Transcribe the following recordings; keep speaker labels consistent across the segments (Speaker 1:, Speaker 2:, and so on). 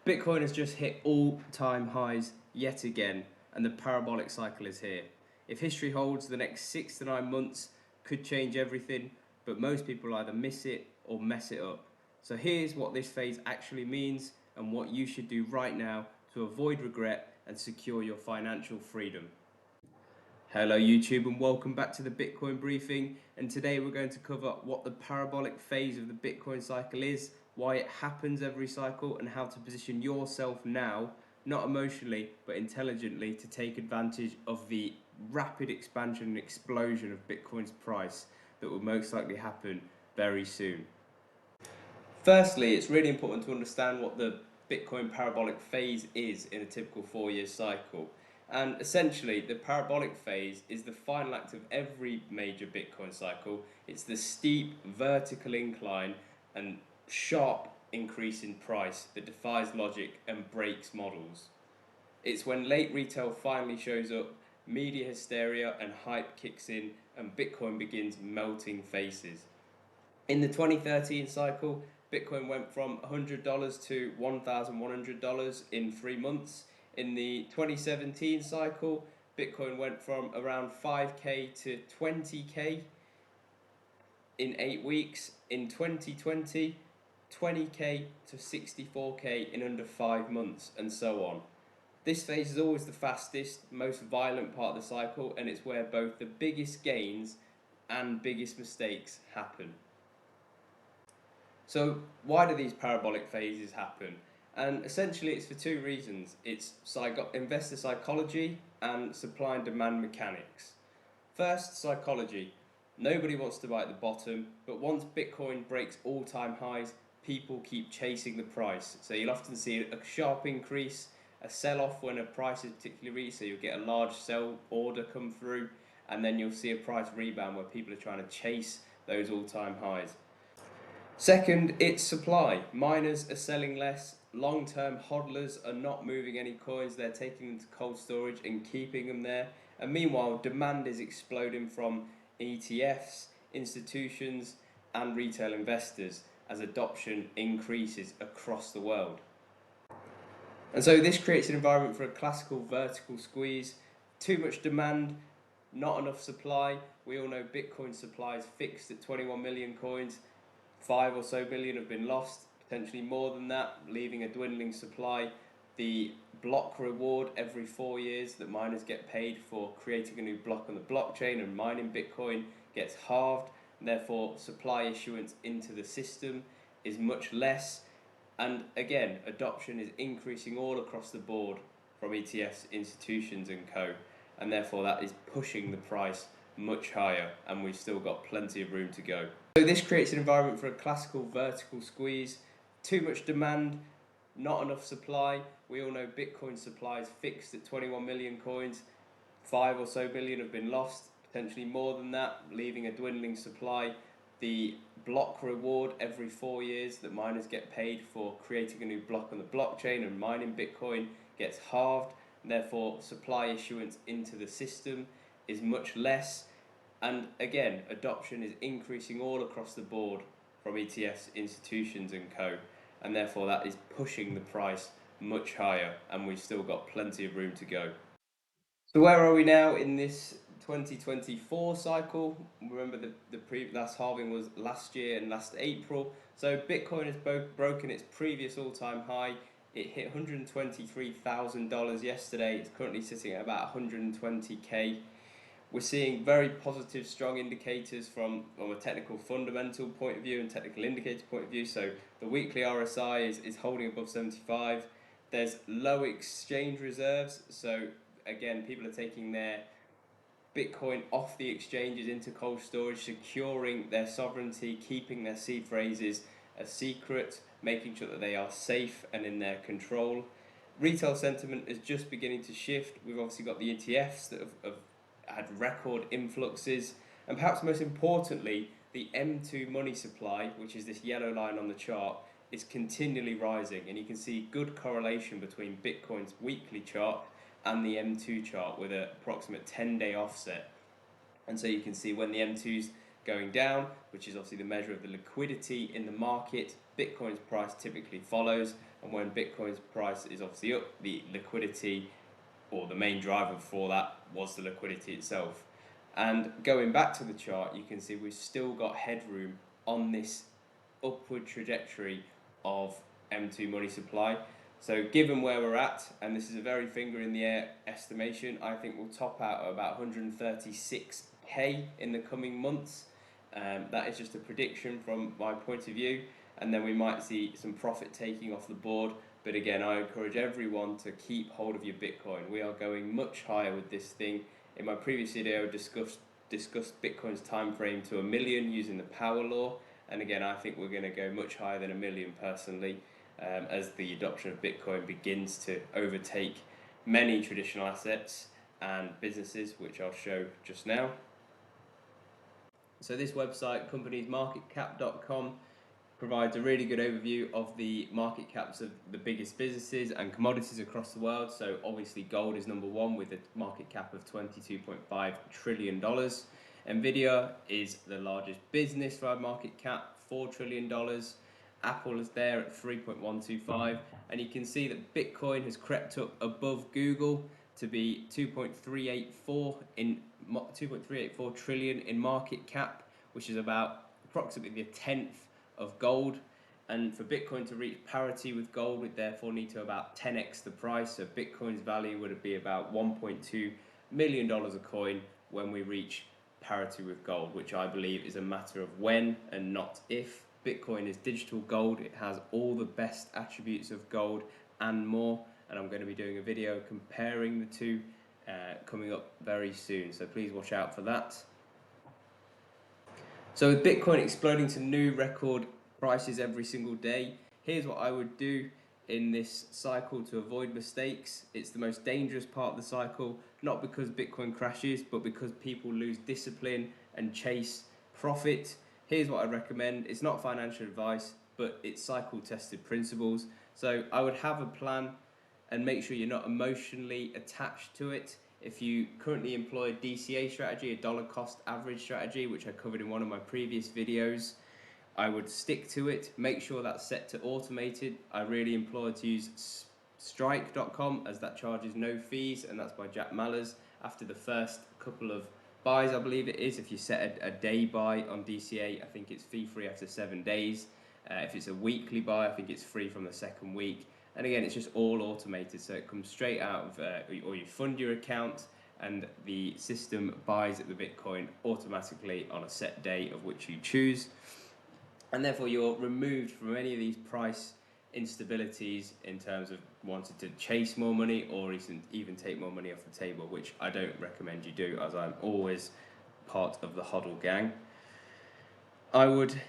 Speaker 1: Bitcoin has just hit all-time highs yet again, and the parabolic cycle is here. If history holds, the next 6 to 9 months could change everything, but most people either miss it or mess it up. So here's what this phase actually means and what you should do right now to avoid regret and secure your financial freedom. Hello YouTube and welcome back to the Bitcoin briefing, and today we're going to cover what the parabolic phase of the Bitcoin cycle is, why it happens every cycle, and how to position yourself now, not emotionally but intelligently, to take advantage of the rapid expansion and explosion of Bitcoin's price that will most likely happen very soon. Firstly, it's really important to understand what the Bitcoin parabolic phase is in a typical 4-year cycle. And essentially, the parabolic phase is the final act of every major Bitcoin cycle. It's the steep vertical incline and sharp increase in price that defies logic and breaks models. It's when late retail finally shows up, media hysteria and hype kicks in, and Bitcoin begins melting faces. In the 2013 cycle, Bitcoin went from $100 to $1,100 in 3 months. In the 2017 cycle, Bitcoin went from around 5k to 20k in 8 weeks. In 2020, 20k to 64k in under 5 months, and so on. This phase is always the fastest, most violent part of the cycle, and it's where both the biggest gains and biggest mistakes happen. So why do these parabolic phases happen? And essentially it's for 2 reasons. It's investor psychology and supply and demand mechanics. First, psychology. Nobody wants to buy at the bottom, but once Bitcoin breaks all-time highs, people keep chasing the price. So you'll often see a sharp increase, a sell-off when a price is particularly weak, so you'll get a large sell order come through, and then you'll see a price rebound where people are trying to chase those all-time highs. Second, it's supply. Miners are selling less. Long-term hodlers are not moving any coins. They're taking them to cold storage and keeping them there. And meanwhile, demand is exploding from ETFs, institutions, and retail investors as adoption increases across the world. And so this creates an environment for a classical vertical squeeze. Too much demand, not enough supply. We all know Bitcoin supply is fixed at 21 million coins. 5 or so million have been lost, potentially more than that, leaving a dwindling supply. The block reward every 4 years that miners get paid for creating a new block on the blockchain and mining Bitcoin gets halved, and therefore supply issuance into the system is much less. And again, adoption is increasing all across the board from ETFs, institutions and co, and therefore that is pushing the price much higher, and we've still got plenty of room to go. So this creates an environment for a classical vertical squeeze. Too much demand, not enough supply. We all know Bitcoin supply is fixed at 21 million coins. 5 or so million have been lost, potentially more than that, leaving a dwindling supply. The block reward every 4 years that miners get paid for creating a new block on the blockchain and mining Bitcoin gets halved, and therefore supply issuance into the system is much less. And again, adoption is increasing all across the board from ETFs, institutions and co, and therefore that is pushing the price much higher, and we've still got plenty of room to go. So where are we now in this 2024 cycle? Remember the last halving was last year and last April. So Bitcoin has broken its previous all-time high. It hit $123,000 yesterday. It's currently sitting at about 120k. We're seeing very positive, strong indicators from a technical fundamental point of view and technical indicator point of view. So the weekly RSI is holding above 75. There's low exchange reserves. So again, people are taking their Bitcoin off the exchanges into cold storage, securing their sovereignty, keeping their seed phrases a secret, making sure that they are safe and in their control. Retail sentiment is just beginning to shift. We've obviously got the ETFs that have had record influxes, and perhaps most importantly, the M2 money supply, which is this yellow line on the chart, is continually rising, and you can see good correlation between Bitcoin's weekly chart and the M2 chart with an approximate 10-day offset. And so you can see when the M2's going down, which is obviously the measure of the liquidity in the market, Bitcoin's price typically follows. and when Bitcoin's price is obviously up, the liquidity, or the main driver for that, was the liquidity itself. And going back to the chart, you can see we've still got headroom on this upward trajectory of M2 money supply. So given where we're at, and this is a very finger in the air estimation, I think we'll top out at about 136k in the coming months. That is just a prediction from my point of view, and then we might see some profit taking off the board. But again, I encourage everyone to keep hold of your Bitcoin. We are going much higher with this thing. In my previous video, I discussed Bitcoin's time frame to 1 million using the power law. And again, I think we're going to go much higher than 1 million personally, as the adoption of Bitcoin begins to overtake many traditional assets and businesses, which I'll show just now. So this website, companiesmarketcap.com, provides a really good overview of the market caps of the biggest businesses and commodities across the world. So obviously gold is number one with a market cap of $22.5 trillion. Nvidia is the largest business by market cap, $4 trillion. Apple is there at 3.125, and you can see that Bitcoin has crept up above Google to be 2.384 trillion in market cap, which is about approximately a tenth of gold. And for Bitcoin to reach parity with gold, would therefore need to about 10x the price. So Bitcoin's value would be about $1.2 million a coin when we reach parity with gold, which I believe is a matter of when and not if. Bitcoin is digital gold. It has all the best attributes of gold and more, and I'm going to be doing a video comparing the two coming up very soon, so please watch out for that. So with Bitcoin exploding to new record prices every single day, here's what I would do in this cycle to avoid mistakes. It's the most dangerous part of the cycle, not because Bitcoin crashes, but because people lose discipline and chase profit. Here's what I recommend. It's not financial advice, but it's cycle tested principles. So I would have a plan and make sure you're not emotionally attached to it. If you currently employ a DCA strategy, a dollar cost average strategy, which I covered in one of my previous videos, I would stick to it. Make sure that's set to automated. I really implore to use strike.com, as that charges no fees, and that's by Jack Mallers. After the first couple of buys, I believe it is, if you set a day buy on DCA, I think it's fee free after 7 days. If it's a weekly buy, I think it's free from the second week. And again, it's just all automated, so it comes straight out of, or you fund your account, and the system buys the Bitcoin automatically on a set day of which you choose. And therefore you're removed from any of these price instabilities in terms of wanting to chase more money or even take more money off the table, which I don't recommend you do, as I'm always part of the hodl gang. I would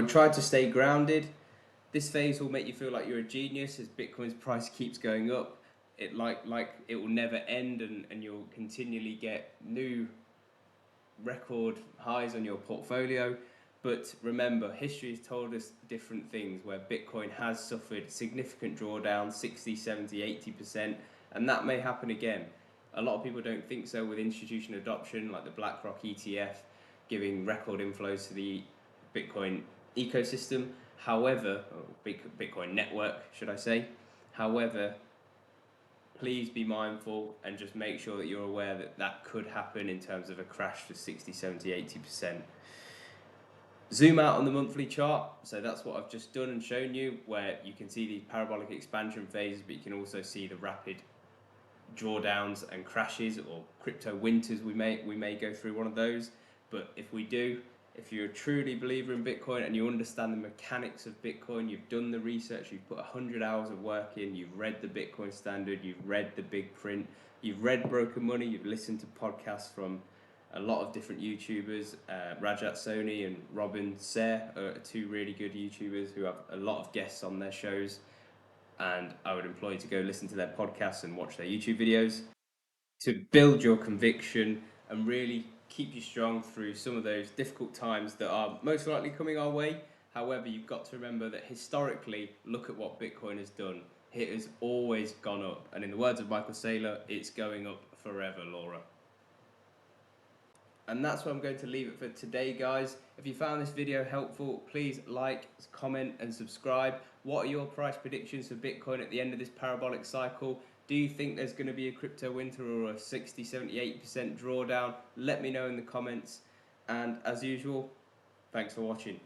Speaker 1: try to stay grounded. This phase will make you feel like you're a genius as Bitcoin's price keeps going up. It it will never end, and you'll continually get new record highs on your portfolio. But remember, history has told us different things, where Bitcoin has suffered significant drawdown, 60, 70, 80%, and that may happen again. A lot of people don't think so with institutional adoption, like the BlackRock ETF giving record inflows to the Bitcoin ecosystem. However, Bitcoin network, should I say. However, please be mindful and just make sure that you're aware that that could happen in terms of a crash to 60, 70, 80%. Zoom out on the monthly chart. So that's what I've just done and shown you, where you can see these parabolic expansion phases, but you can also see the rapid drawdowns and crashes, or crypto winters. We may go through one of those, but if we do, if you're a truly believer in Bitcoin and you understand the mechanics of Bitcoin, you've done the research, you've put 100 hours of work in, you've read the Bitcoin Standard, you've read the big print, you've read Broken Money, you've listened to podcasts from a lot of different YouTubers. Rajat Soni and Robin Sayre are two really good YouTubers who have a lot of guests on their shows, and I would implore you to go listen to their podcasts and watch their YouTube videos to build your conviction and really keep you strong through some of those difficult times that are most likely coming our way. However, you've got to remember that historically, look at what Bitcoin has done. It has always gone up, and in the words of Michael Saylor, it's going up forever, Laura. And that's where I'm going to leave it for today, guys. If you found this video helpful, please like, comment and subscribe. What are your price predictions for Bitcoin at the end of this parabolic cycle? Do you think there's going to be a crypto winter or a 60, 70, 80% drawdown? Let me know in the comments. And as usual, thanks for watching.